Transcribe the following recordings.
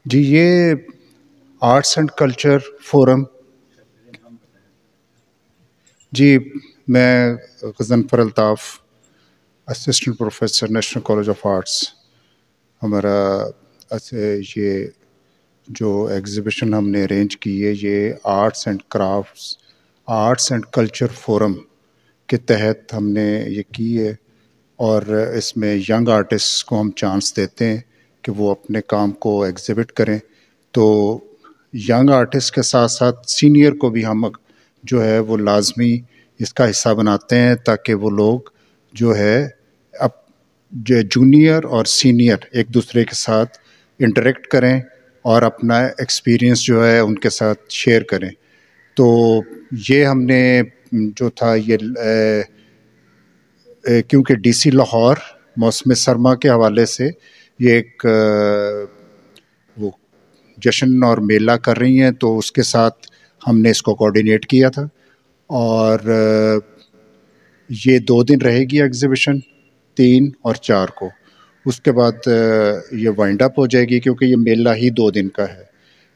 جی یہ arts and culture forum, جی میں Ghazanfar Altaf, assistant professor national college of arts. ہمارا یہ جو ایگزیبیشن ہم نے ارینج کی ہے یہ arts and crafts arts and culture forum کے تحت ہم نے یہ کی ہے، اور اس میں ینگ آرٹسٹ کو ہم چانس دیتے ہیں کہ وہ اپنے کام کو ایگزیبٹ کریں. تو ینگ آرٹسٹ کے ساتھ ساتھ سینئر کو بھی ہم جو ہے وہ لازمی اس کا حصہ بناتے ہیں، تاکہ وہ لوگ جو ہے اب جو جونیئر اور سینئر ایک دوسرے کے ساتھ انٹریکٹ کریں اور اپنا ایکسپیرئنس جو ہے ان کے ساتھ شیئر کریں. تو یہ ہم نے جو تھا یہ کیونکہ ڈی سی لاہور موسم سرما کے حوالے سے یہ ایک وہ جشن اور میلہ کر رہی ہیں، تو اس کے ساتھ ہم نے اس کو کوآرڈینیٹ کیا تھا. اور یہ 2 دن رہے گی ایگزیبیشن، 3 اور 4 کو. اس کے بعد یہ وائنڈ اپ ہو جائے گی، کیونکہ یہ میلہ ہی 2 دن کا ہے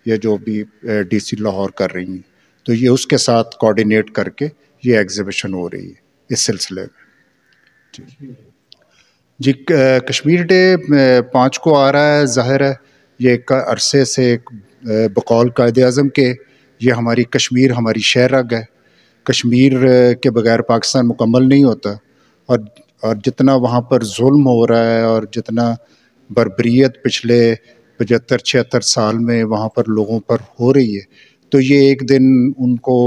یہ جو بھی ڈی سی لاہور کر رہی ہیں. تو یہ اس کے ساتھ کوآرڈینیٹ کر کے یہ ایگزیبیشن ہو رہی ہے اس سلسلے میں. جی کشمیر ڈے 5 کو آ رہا ہے. ظاہر ہے یہ ایک عرصے سے بقول قائد اعظم کے یہ ہماری کشمیر ہماری شہ رگ ہے. کشمیر کے بغیر پاکستان مکمل نہیں ہوتا، اور جتنا وہاں پر ظلم ہو رہا ہے اور جتنا بربریت پچھلے 75-76 سال میں وہاں پر لوگوں پر ہو رہی ہے، تو یہ ایک دن ان کو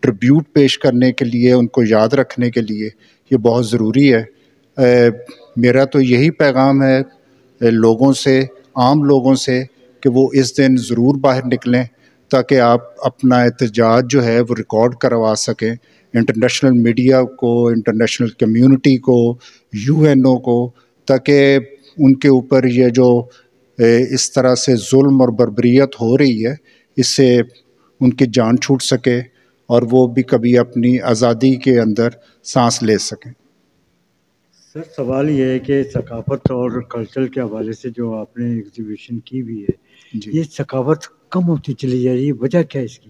ٹریبیوٹ پیش کرنے کے لیے، ان کو یاد رکھنے کے لیے یہ بہت ضروری ہے. میرا تو یہی پیغام ہے لوگوں سے، عام لوگوں سے، کہ وہ اس دن ضرور باہر نکلیں تاکہ آپ اپنا احتجاج جو ہے وہ ریکارڈ کروا سکیں انٹرنیشنل میڈیا کو، انٹرنیشنل کمیونٹی کو، یو این او کو، تاکہ ان کے اوپر یہ جو اس طرح سے ظلم اور بربریت ہو رہی ہے اس سے ان کی جان چھوٹ سکے اور وہ بھی کبھی اپنی آزادی کے اندر سانس لے سکیں. سر سوال یہ ہے کہ ثقافت اور کلچر کے حوالے سے جو آپ نے ایگزیبیشن کی ہوئی ہے، جی یہ ثقافت کم ہوتی چلی جا رہی ہے، وجہ کیا ہے اس کی؟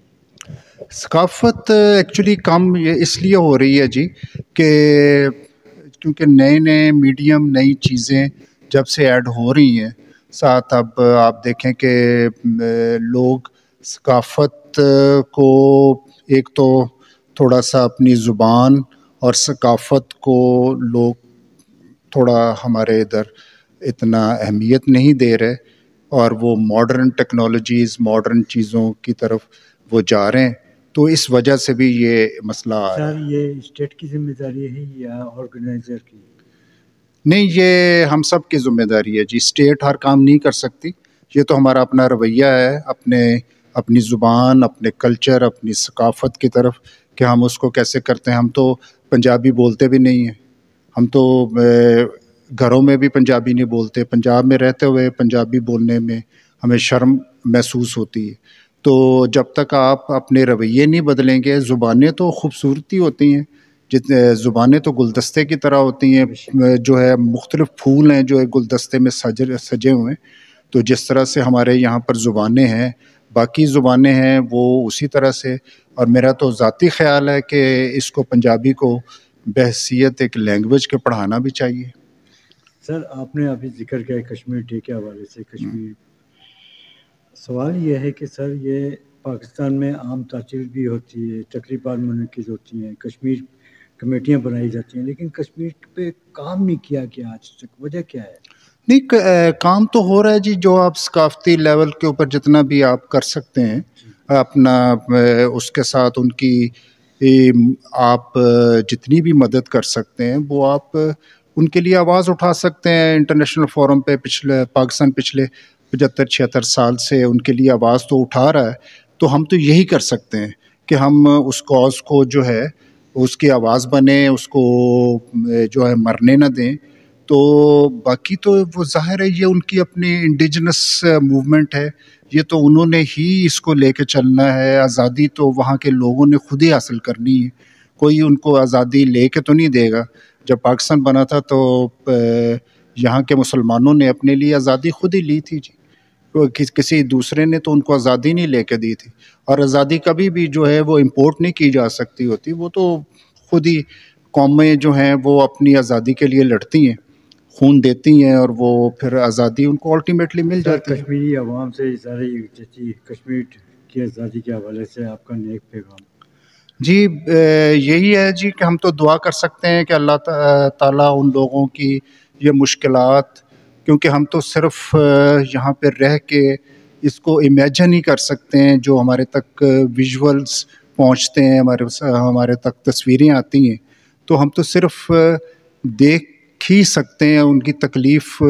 ثقافت ایکچولی کم اس لیے ہو رہی ہے جی کہ کیونکہ نئے میڈیم، نئی چیزیں جب سے ایڈ ہو رہی ہیں ساتھ، اب آپ دیکھیں کہ لوگ ثقافت کو ایک تو تھوڑا سا اپنی زبان اور ثقافت کو لوگ تھوڑا ہمارے ادھر اتنا اہمیت نہیں دے رہے، اور وہ ماڈرن ٹیکنالوجیز، ماڈرن چیزوں کی طرف وہ جا رہے ہیں. تو اس وجہ سے بھی یہ مسئلہ آ رہا ہے. سر یہ اسٹیٹ کی ذمہ داری ہے یا آرگنائزر کی؟ نہیں، یہ ہم سب کی ذمہ داری ہے جی. اسٹیٹ ہر کام نہیں کر سکتی، یہ تو ہمارا اپنا رویہ ہے اپنی زبان، اپنے کلچر، اپنی ثقافت کی طرف کہ ہم اس کو کیسے کرتے ہیں. ہم تو پنجابی بولتے بھی نہیں ہیں، ہم تو گھروں میں بھی پنجابی نہیں بولتے. پنجاب میں رہتے ہوئے پنجابی بولنے میں ہمیں شرم محسوس ہوتی ہے. تو جب تک آپ اپنے رویے نہیں بدلیں گے، زبانیں تو خوبصورتی ہوتی ہیں، جتنے زبانیں تو گلدستے کی طرح ہوتی ہیں، جو ہے مختلف پھول ہیں جو گلدستے میں سجے ہوئے ہیں. تو جس طرح سے ہمارے یہاں پر زبانیں ہیں، باقی زبانیں ہیں وہ اسی طرح سے. اور میرا تو ذاتی خیال ہے کہ اس کو پنجابی کو بحیثیت ایک لینگویج کے پڑھانا بھی چاہیے. سر آپ نے ابھی ذکر کیا کشمیر ڈے کے حوالے سے کشمیر، سوال یہ ہے کہ سر یہ پاکستان میں عام تاثیر بھی ہوتی ہے، تقریبات منعقد ہوتی ہیں، کشمیر کمیٹیاں بنائی جاتی ہیں، لیکن کشمیر پہ کام نہیں کیا گیا آج تک، وجہ کیا ہے؟ نہیں، کام تو ہو رہا ہے جی. جو آپ ثقافتی لیول کے اوپر جتنا بھی آپ کر سکتے ہیں اپنا، اس کے ساتھ ان کی آپ جتنی بھی مدد کر سکتے ہیں وہ آپ ان کے لیے آواز اٹھا سکتے ہیں. انٹرنیشنل فورم پہ پاکستان پچھلے 75-76 سال سے ان کے لیے آواز تو اٹھا رہا ہے. تو ہم تو یہی کر سکتے ہیں کہ ہم اس کاز کو جو ہے اس کی آواز بنیں، اس کو جو ہے مرنے نہ دیں. تو باقی تو وہ ظاہر ہے یہ ان کی اپنی انڈیجنس موومنٹ ہے، یہ تو انہوں نے ہی اس کو لے کے چلنا ہے. آزادی تو وہاں کے لوگوں نے خود ہی حاصل کرنی ہے، کوئی ان کو آزادی لے کے تو نہیں دے گا. جب پاکستان بنا تھا تو یہاں کے مسلمانوں نے اپنے لیے آزادی خود ہی لی تھی جی. کسی دوسرے نے تو ان کو آزادی نہیں لے کے دی تھی، اور آزادی کبھی بھی جو ہے وہ امپورٹ نہیں کی جا سکتی ہوتی، وہ تو خود ہی قومیں جو ہیں وہ اپنی آزادی کے لیے لڑتی ہیں، خون دیتی ہیں، اور وہ پھر آزادی ان کو الٹیمیٹلی مل سر جاتی ہے۔ کشمیری عوام سے ظاہر جیسی کشمیر کی آزادی کے حوالے سے آپ کا نیک پیغام؟ جی یہی ہے جی کہ ہم تو دعا کر سکتے ہیں کہ اللہ تعالیٰ ان لوگوں کی یہ مشکلات، کیونکہ ہم تو صرف یہاں پہ رہ کے اس کو امیجن ہی کر سکتے ہیں، جو ہمارے تک ویژولز پہنچتے ہیں، ہمارے تک تصویریں آتی ہیں، تو ہم تو صرف دیکھ ہی سکتے ہیں ان کی تکلیف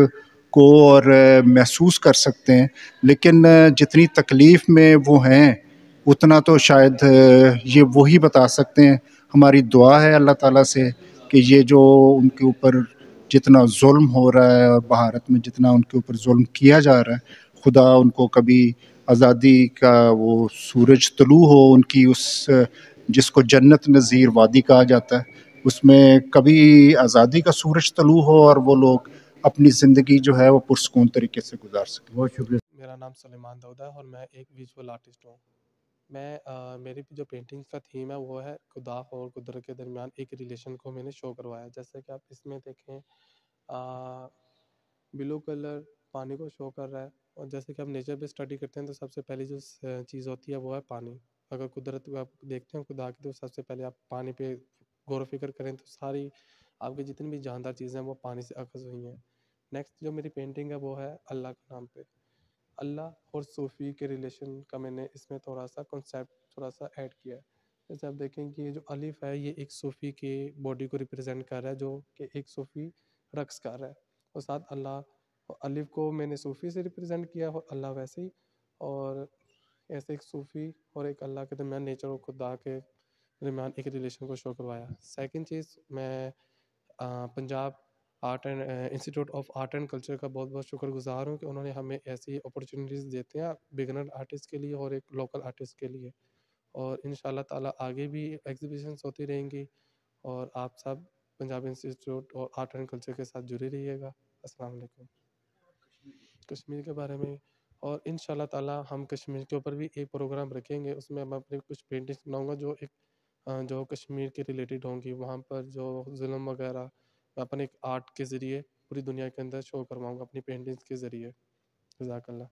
کو اور محسوس کر سکتے ہیں، لیکن جتنی تکلیف میں وہ ہیں اتنا تو شاید یہ وہی بتا سکتے ہیں۔ ہماری دعا ہے اللہ تعالیٰ سے کہ یہ جو ان کے اوپر جتنا ظلم ہو رہا ہے، اور بھارت میں جتنا ان کے اوپر ظلم کیا جا رہا ہے، خدا ان کو کبھی آزادی کا وہ سورج طلوع ہو ان کی، اس جس کو جنت نظیر وادی کہا جاتا ہے، اس میں کبھی آزادی کا سورج طلوع ہو اور وہ لوگ اپنی زندگی جو ہے وہ پرسکون طریقے سے گزار سکیں۔ بہت شکریہ۔ میرا نام سلیمان داؤد ہے اور میں ایک ویژول آرٹسٹ ہوں۔ میں میری جو پینٹنگز کا تھیم ہے وہ ہے خدا اور قدرت کے درمیان ایک ریلیشن کو میں نے شو کروایا، جیسے کہ آپ اس میں دیکھیں بلو کلر پانی کو شو کر رہا ہے، اور جیسے کہ ہم نیچر پہ اسٹڈی کرتے ہیں تو سب سے پہلی جو چیز ہوتی ہے وہ ہے پانی۔ اگر قدرت کو آپ دیکھتے ہیں خدا کی، تو سب سے پہلے آپ پانی پہ غور و فکر کریں تو ساری آپ کی جتنی بھی جاندار چیزیں ہیں وہ پانی سے اخذ ہوئی ہیں۔ نیکسٹ جو میری پینٹنگ ہے وہ ہے اللہ کے نام پہ، اللہ اور صوفی کے ریلیشن کا میں نے اس میں تھوڑا سا کنسیپٹ تھوڑا سا ایڈ کیا ہے۔ جیسے آپ دیکھیں کہ یہ جو الف ہے یہ ایک صوفی کے باڈی کو ریپرزینٹ کر رہا ہے، جو کہ ایک صوفی رقص کر رہا ہے، اور ساتھ اللہ، الف کو میں نے صوفی سے ریپرزینٹ کیا اور اللہ ویسے ہی، اور ایسے ایک صوفی اور ایک اللہ کے درمیان، نیچر اور خدا کے درمیان ایک ریلیشن کو شو کروایا۔ سیکنڈ چیز، میں Punjab art and institute of art and culture کا بہت بہت شکر گزار ہوں کہ انہوں نے ہمیں ایسی اپرچونیٹیز دیتے ہیں بگنر آرٹسٹ کے لیے اور ایک لوکل آرٹسٹ کے لیے، اور ان شاء اللہ تعالیٰ آگے بھی ایگزیبیشنس ہوتی رہیں گی، اور آپ سب پنجاب انسٹیٹیوٹ اور آرٹ اینڈ کلچر کے ساتھ جڑے رہیے گا۔ السلام علیکم۔ کشمیر کے بارے میں، اور ان شاء اللہ تعالیٰ ہم کشمیر کے اوپر بھی ایک پروگرام رکھیں گے، اس میں میں اپنی کچھ پینٹنگس بناؤں گا جو ایک جو کشمیر کے ریلیٹڈ ہوں گی، وہاں پر جو ظلم وغیرہ میں اپنے ایک آرٹ کے ذریعے پوری دنیا کے اندر شو کرواؤں گا اپنی پینٹنگس کے ذریعے۔ جزاک اللہ۔